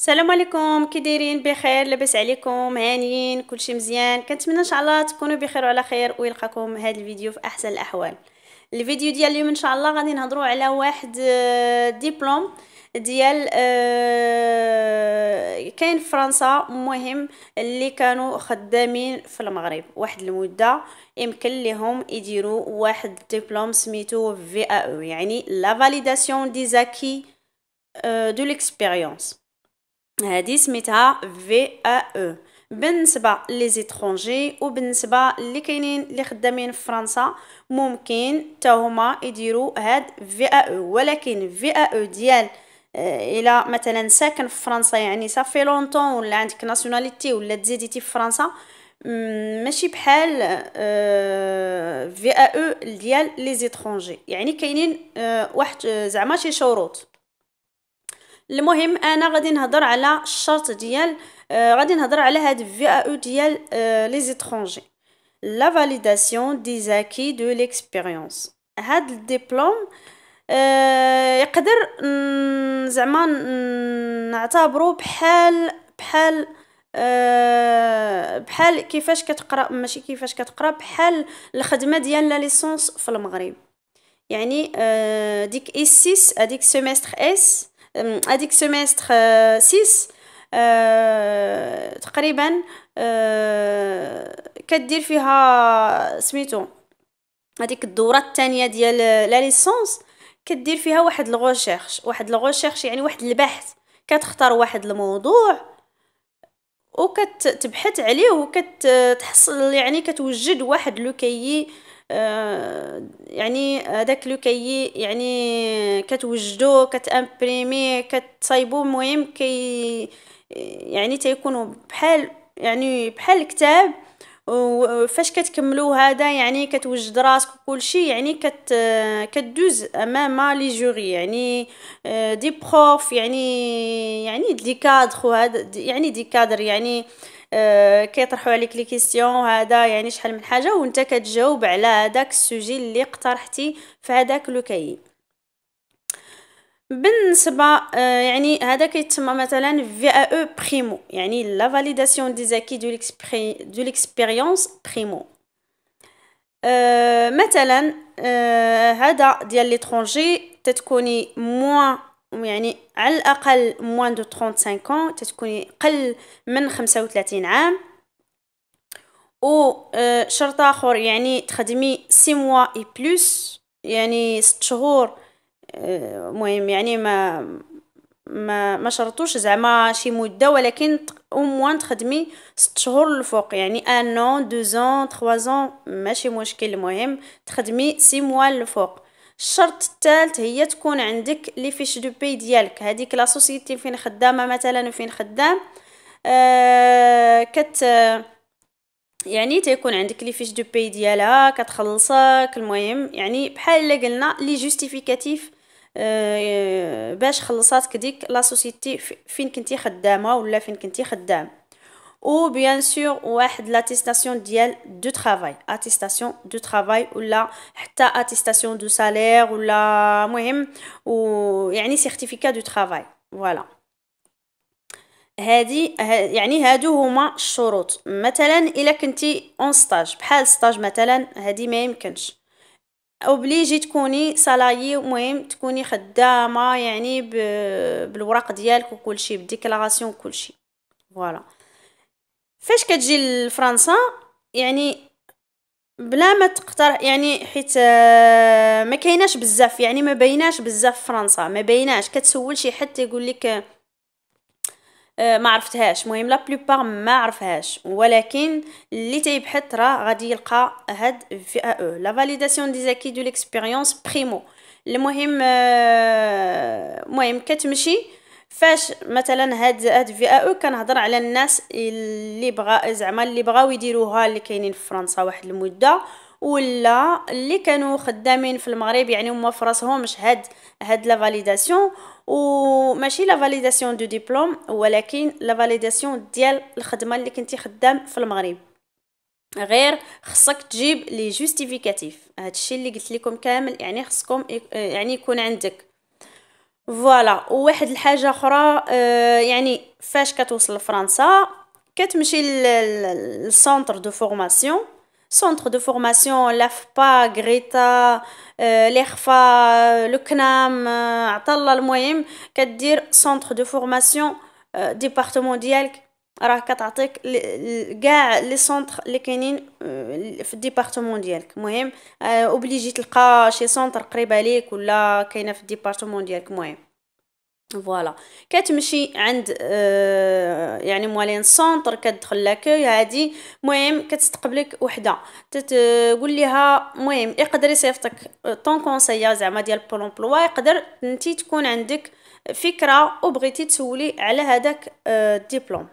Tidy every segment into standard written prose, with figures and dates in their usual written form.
السلام عليكم، كي دايرين؟ بخير؟ لاباس عليكم؟ هانيين؟ كلشي مزيان؟ كنتمنى ان شاء الله تكونوا بخير وعلى خير ويلقاكم هذا الفيديو في احسن الاحوال. الفيديو ديال اليوم ان شاء الله غادي نهضروا على واحد ديبلوم ديال كاين في فرنسا، مهم اللي كانوا خدامين في المغرب واحد المده يمكن لهم يديروا واحد ديبلوم سميتو في او، يعني لا فاليداسيون دي زاكي دو ليكسبيريونس. هذه سميتها في او بالنسبه لي زيترونجي، وبالنسبه اللي كاينين اللي خدامين في فرنسا ممكن حتى هما يديروا هاد في او. ولكن في او ديال الى مثلا ساكن في فرنسا، يعني صافي لونطون، ولا عندك ناسيوناليتي، ولا تزيديتي في فرنسا، ماشي بحال في او ديال لي زيترونجي. يعني كاينين واحد زعما شي شروط. المهم انا غادي نهضر على الشرط ديال غادي نهضر على هاد في او ديال لي زيترونجي، لا فاليداسيون دي زاكي دو ليكسبيريونس. هاد الدبلوم يقدر زعما نعتبرو بحال كيفاش كتقرا، ماشي كيفاش كتقرا، بحال الخدمه ديال لا ليسونس في المغرب. يعني ديك اس 6، هذيك سيمستر اس، هذيك سيمستر 6 تقريبا كدير فيها سميتو هذيك الدوره الثانيه ديال لا ليسونس. كدير فيها واحد الغوشيرش، يعني واحد البحث. كتختار واحد الموضوع وكتبحث عليه وكتحصل، يعني كتوجد واحد لو كيي. يعني هذاك لو كيي يعني كتوجدو، كتامبريمي، كتصايبو. المهم يعني تيكونوا بحال، يعني بحال الكتاب. وفاش كتكملو هذا يعني كتوجد راسك وكلشي، يعني كدوز امام لي جوري، يعني دي بروف، يعني دي كادر، وهذا يعني دي كادر، يعني كيطرحوا عليك لي كيسيون، هذا يعني شحال من حاجه، وانت كتجاوب على هذاك السوجي اللي اقترحتي في هذاك لو كاي. بالنسبه يعني هذا كيتسمى مثلا في او بريمو، يعني لا فاليداسيون دي زاكي دو ليكسبيريونس بريمو. مثلا هذا ديال ليترونجي تتكوني موان، يعني على الاقل موان دو 35 ans، تتكوني قل من 35 عام. و شرط اخر يعني تخدمي 6 mois اي بلس، يعني 6 شهور. مهم يعني ما شرطوش زعما شي مده، ولكن او موان تخدمي 6 شهور الفوق، يعني 1 an 2 ans 3 ans ماشي مشكل. المهم تخدمي 6 mois الفوق. الشرط الثالث هي تكون عندك لي فيش دو بي ديالك، هذيك لا سوسيتي فين خدامه مثلا وفين خدام. كت يعني تيكون عندك لي فيش دو بي ديالها كتخلصك. المهم يعني بحال الا قلنا لي جوستيفيكاتيف باش خلصاتك ديك لا سوسيتي فين كنتي خدامه ولا فين كنتي خدام. و بيان سور واحد لاتيستاسيون ديال دو ترافاي، اتيستاسيون دو ترافاي، ولا حتى اتيستاسيون دو سالير، ولا مهم ويعني سيرتيفيكا دو ترافاي. فوالا يعني هادو هما الشروط. مثلا الا كنتي اون ستاج، بحال ستاج مثلا، هادي ما يمكنش، اوبليجي تكوني سالايي. مهم تكوني خدامه يعني بالوراق ديالك وكلشي، بالديكلاراسيون كلشي. فوالا فاش كتجي لفرنسا، يعني بلا ما تقترح، يعني حيت ما كايناش بزاف، يعني ما بيناش بزاف في فرنسا، ما بيناش. كتسول شي حد يقول لك ما عرفتهاش. مهم لا بلوبار ما عرفهاش، ولكن اللي تيبحث راه غادي يلقى هاد في او لا فاليداسيون دي زاكي دو ليكسبيريونس بريمو. المهم المهم كتمشي. فاش مثلا هاد في او كنهضر على الناس اللي بغا زعما اللي بغاو يديروها، اللي كاينين في فرنسا واحد المده، ولا اللي كانوا خدامين في المغرب، يعني هما في راسهمش هاد لا فاليداسيون. وماشي لا فاليداسيون دو ديبلوم، ولكن لا فاليداسيون ديال الخدمه اللي كنتي خدام في المغرب. غير خصك تجيب لي جوستيفيكاتيف. هادشي اللي قلت لكم كامل، يعني خصكم يعني يكون عندك فوالا. وواحد الحاجه اخرى، يعني فاش كتوصل لفرنسا كتمشي للسونتر دو فورماسيون. سونتر دو فورماسيون لافبا غريتا، لخفا، لو كنام، عطا المهم كدير سونتر دو فورماسيون ديبارتمون ديالك، راه كتعطيك كاع لي سونتر اللي كاينين في الديبارتمون ديالك. المهم اوبليجي تلقى شي سونتر قريبه ليك ولا كاينه في الديبارتمون ديالك. المهم فوالا، كتمشي عند يعني موالين سونتر، كتدخل لاكوي هادي. مهم كتستقبلك وحده تقول لها، مهم يقدر يصيفطك طون كونسيير زعما ديال بول امبلوا، يقدر انتي تكون عندك فكره وبغيتي تسولي على هذاك الدبلوم،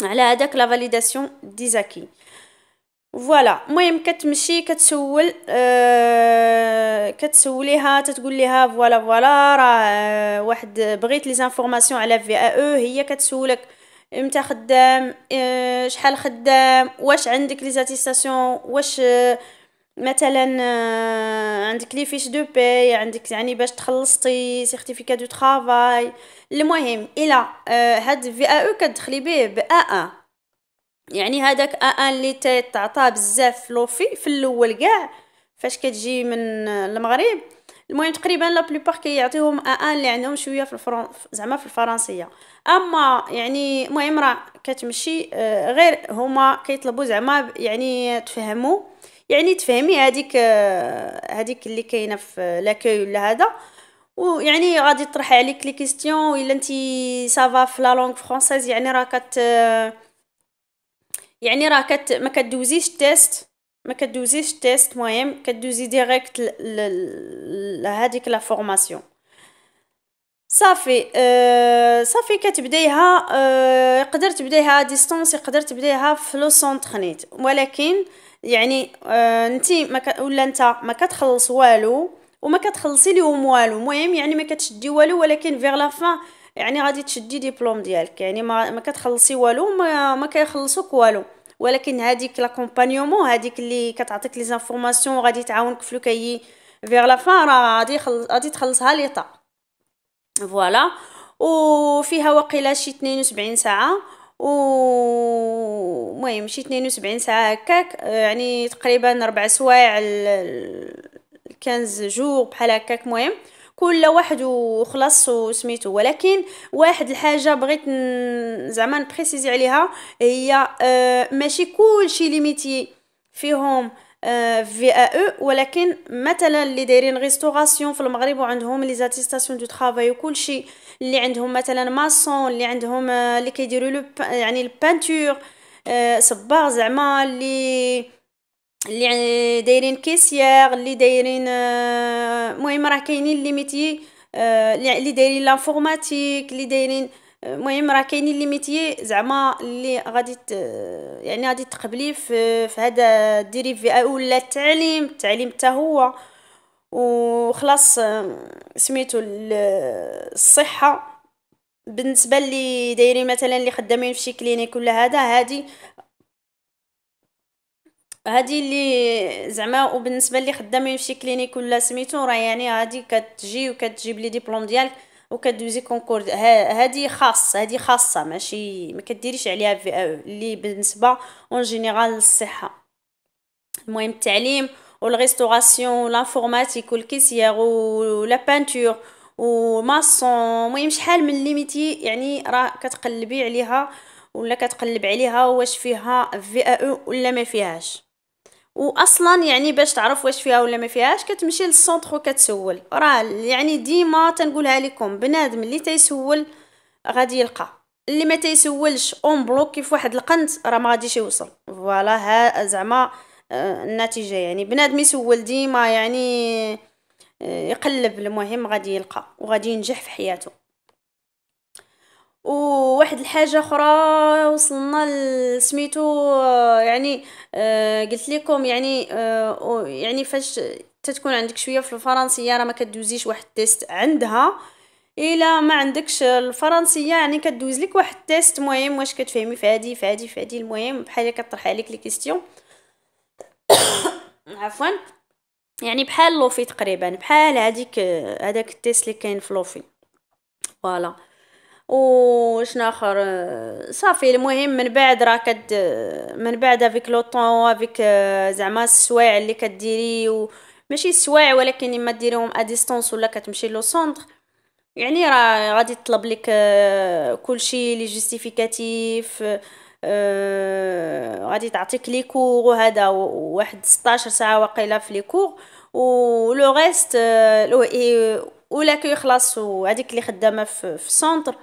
على هذاك لا فاليداسيون ديزاكي. فوالا. المهم كتمشي كتسول، كتسوليها تتقول لها فوالا فوالا راه واحد بغيت لي زانفورماسيون على في او. هي كتسولك امتى خدام، شحال خدام، واش عندك لي زاتيستاسيون، واش مثلا عندك لي فيش دو باي، عندك يعني باش تخلصتي سيرتيفيكا دو طرافاي. المهم الى هاد في او كتدخلي به ب A1، يعني هذاك ان اللي تعطاه بزاف لوفي في الاول كاع فاش كتجي من المغرب. المهم تقريبا لا بلوبار كيعطيهم ان اللي عندهم شويه في زعما في الفرنسيه. اما يعني المهم راه كتمشي غير هما كيطلبوا زعما يعني تفهموا، يعني تفهمي هذيك هذيك اللي كاينه في لاكوي ولا هذا. ويعني غادي يطرح عليك لي كيستيون، الا انتي سافا في لا لونغ فرونسيز يعني راه يعني راه ما كدوزيش تيست، ما كدوزيش تيست. مهم كدوزي ديريكت لهاديك لا فورماسيون. صافي صافي كتبدايها. يقدر تبدايها ديستونس، يقدر تبدايها في لو سونتر نيت، ولكن يعني انتي ولا انت ما كتخلص والو وما كتخلصي ليهم والو. المهم يعني ما كتشدي والو، ولكن فيغ لا فان يعني غادي تشدي ديبلوم ديالك، يعني ما كتخلصي والو، ما كيخلصوك والو. ولكن هذيك لاكومبانيومون، هذيك اللي كتعطيك لي زانفورماسيون وغادي تعاونك في لو كاي فيغ لا فان، راه غادي تخلصها ليطا. فوالا. وفيها وقيله شي 72 ساعه، المهم شي 72 ساعه هكاك، يعني تقريبا 4 سوايع 15 جور بحال هكاك. مهم كل واحد وخلاص وسميتو. ولكن واحد الحاجه بغيت زعما نبريسيزي عليها، هي ماشي كلشي ليميتي فيهم في او. ولكن مثلا اللي دايرين ريستوراسيون في المغرب وعندهم لي زاتيستاسيون دو طرافاي وكلشي، اللي عندهم مثلا ماسون، اللي عندهم اللي كيديروا يعني البانتور، صباغ زعما اللي يعني دايرين كيسيير، اللي دايرين المهم راه كاينين لي ميتيي اللي دايرين لانفورماتيك، اللي دايرين المهم راه كاينين لي ميتيي زعما اللي غادي يعني غادي تقبلي في هذا ديري في ولا التعليم حتى هو. وخلاص سميتو الصحه بالنسبه اللي دايرين مثلا اللي خدامين في شي كلينيك ولا هذا، هادي اللي زعما. وبالنسبه اللي خدامين في شي كلينيك ولا سميتو، راه يعني هادي كتجي وكتجيب لي ديبلوم ديالك وكدوزي كونكور. هادي هادي خاصه، ماشي ما كديريش عليها في او اللي بالنسبه اون جينيرال للصحه. المهم التعليم والريستوراسيون والانفورماتيك والكيسيير ولا بانتور وماسون، المهم شحال من ليميتي يعني راه كتقلبي عليها ولا كتقلب عليها واش فيها في او ولا ما فيهاش. واصلا يعني باش تعرف واش فيها ولا ما فيهاش كتمشي للسونتر وكتسول. راه يعني ديما تنقولها لكم، بنادم اللي تيسول غادي يلقى، اللي ما تيسولش اون بلوك كيف واحد القنت راه ما غاديش يوصل. فوالا زعما النتيجه يعني بنادم يسول ديما يعني يقلب، المهم غادي يلقى وغادي ينجح في حياته. وواحد الحاجه اخرى وصلنا لسميتو يعني قلت لكم يعني يعني فاش تتكون عندك شويه في الفرنسيه راه ما كدوزيش واحد تيست عندها. الا ما عندكش الفرنسيه يعني كدوز لك واحد تيست. مهم واش كتفهمي في هادي في هادي في هادي، المهم بحال كطرح عليك لي كيستيون عفوا، يعني بحال لوفي تقريبا، بحال هذيك هذاك التيست اللي كاين في لوفي. فوالا. وشنا اخر صافي. المهم من بعد راه من بعد افيك لو طون افيك زعما السوايع اللي كديري، ماشي السوايع ولكن اما ديريهم ا ديستونس ولا كتمشي لو سونتر، يعني راه غادي تطلب لك كلشي لي جوستيفيكاتيف. غادي تعطيك لي كور وهذا، واحد 16 ساعه واقيلا في لي كور، و لو ريست ولا كو يخلص. وهذيك اللي خدامه في السونتر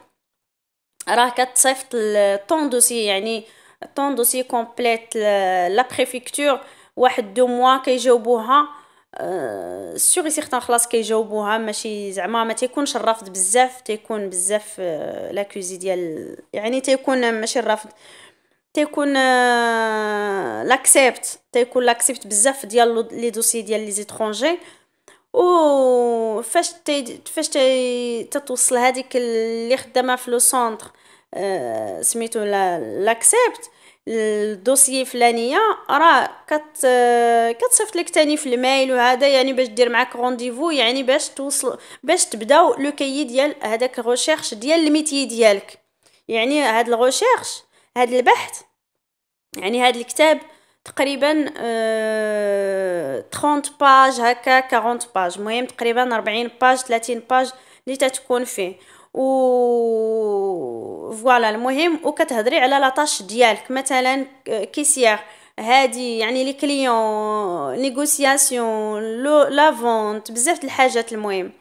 راه كتصيفط الطون دوسي، يعني الطون دوسي كومبليت لا بريفيكتور. واحد 2 موا كيجاوبوها سيغ سيغتان، خلاص كيجاوبوها. ماشي زعما ما تيكونش الرفض بزاف، تيكون بزاف لاكوزي ديال، يعني تيكون ماشي الرفض، تيكون لاكسبت، تيكون لاكسبت بزاف ديال لي دوسي ديال لي زيترونجي. و تتوصل هذيك اللي خدامه في لو سونتر سميتو لاكسبت الدوسيي فلانيه، راه كتصيفط لك تاني في المايل وهذا، يعني باش دير معاك رونديفو، يعني باش توصل باش تبداو لو كاي ديال هذاك الريشيرش ديال الميتي ديالك. يعني هاد الريشيرش، هاد البحث، يعني هاد الكتاب تقريبا 30 باج هكا 40 باج، المهم تقريبا 40 باج 30 باج اللي تتكون فيه. فوالا. المهم وكتهضري على لاطاش ديالك، مثلا كيسيار هادي، يعني لي كليون، نيغوسياسيون، لا فونت، بزاف د الحاجات. المهم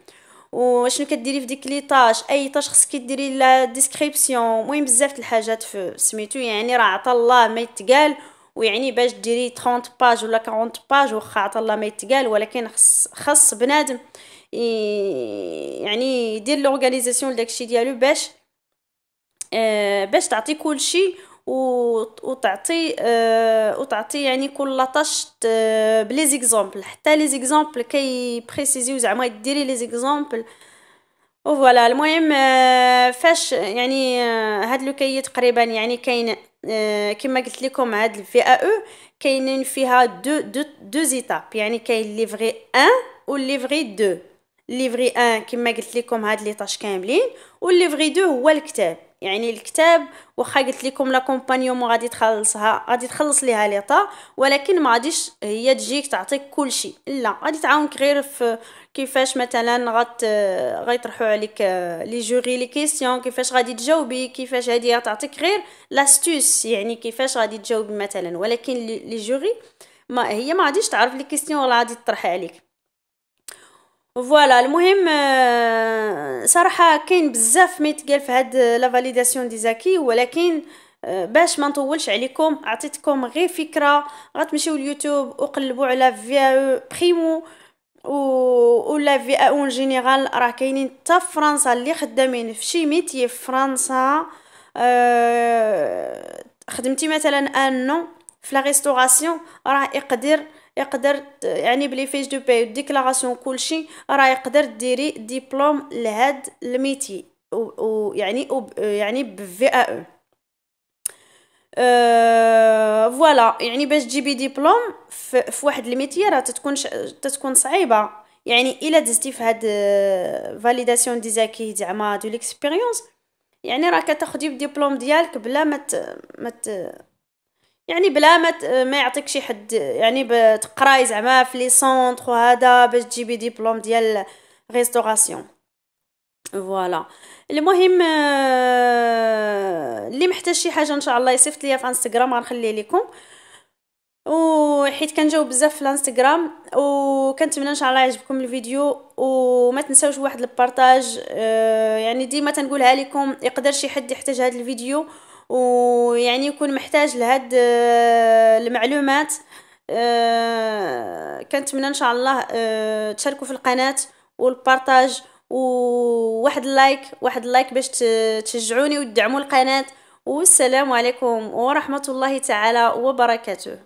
وشنو كديري في ديك لي طاش، اي طاش خصك ديري لا ديسكريبسيون، المهم بزاف د الحاجات في سميتو. يعني راه عطا الله ما يتقال، ويعني باش ديري 30 باج ولا 40 باج واخا عطا الله ما يتقال، ولكن خص بنادم يعني يدير لورغانيزاسيون لداكشي ديالو باش تعطي كل شيء، وتعطي يعني كل لاطاش بلي زيكزامبل، حتى لي زيكزامبل كي بريسيزيو زعما ديري لي زيكزامبل. وفوالا. المهم فاش يعني هاد لو كاي تقريبا يعني كاين كما قلت لكم هاد الفي او كاينين فيها دو زيتاب، يعني كاين ليفري 1 والليفري 2. ليفري 1 كما قلت لكم هاد لي طاش كاملين، والليفري 2 هو الكتاب. يعني الكتاب واخا قلت لكم لا كومبانيون غادي تخلصها، غادي تخلص ليها ليطا، ولكن ما غاديش هي تجيك تعطيك كل شيء، لا غادي تعاونك غير في كيفاش مثلا غيطرحوا عليك لي جوري لي كيسيون، كيفاش غادي تجاوبي، كيفاش هادي تعطيك غير لاستوس، يعني كيفاش غادي تجاوبي مثلا. ولكن لي جوري ما غاديش تعرف لي كيسيون ولا غادي تطرح عليك. فوالا. المهم صراحه كاين بزاف ما يتقال في هاد لا فاليداسيون دي زاكي، ولكن باش ما نطولش عليكم عطيتكم غير فكره. غتمشيو اليوتيوب وقلبوا على فيا بريمو ولا في اون جينيرال، راه كاينين حتى في فرنسا اللي خدامين في شي ميتي في فرنسا. خدمتي مثلا ان في لا ريستوراسيون، راه يقدر يعني بلي فيش دو باي ديكلاراسيون كلشي، راه يقدر ديري ديبلوم لهاد الميتي، ويعني يعني بفي او. فوالا. يعني باش تجيبي ديبلوم في واحد الميتي راه تتكون صعيبه. يعني الا دزتي في هاد فاليداسيون دي زاكي زعما دو ليكسبيريونس، يعني راه كتاخدي الدبلوم ديالك بلا يعني بلا ما يعطيك شي حد، يعني بتقراي زعما في لي سونطر وهذا باش تجيبي ديبلوم ديال ريستوراسيون. فوالا. المهم اللي محتاج شي حاجه ان شاء الله يصيفط ليا في انستغرام غنخليه لكم، وحيت كنجاوب بزاف في الانستغرام. وكنتمنى ان شاء الله يعجبكم الفيديو، وما تنساوش واحد البارطاج. يعني ديما تنقولها لكم، يقدر شي حد يحتاج هذا الفيديو ويعني يكون محتاج لهاد المعلومات. كنتمنى ان شاء الله تشاركوا في القناة والبارطاج، وواحد اللايك، واحد اللايك باش تشجعوني وتدعموا القناة. والسلام عليكم ورحمة الله تعالى وبركاته.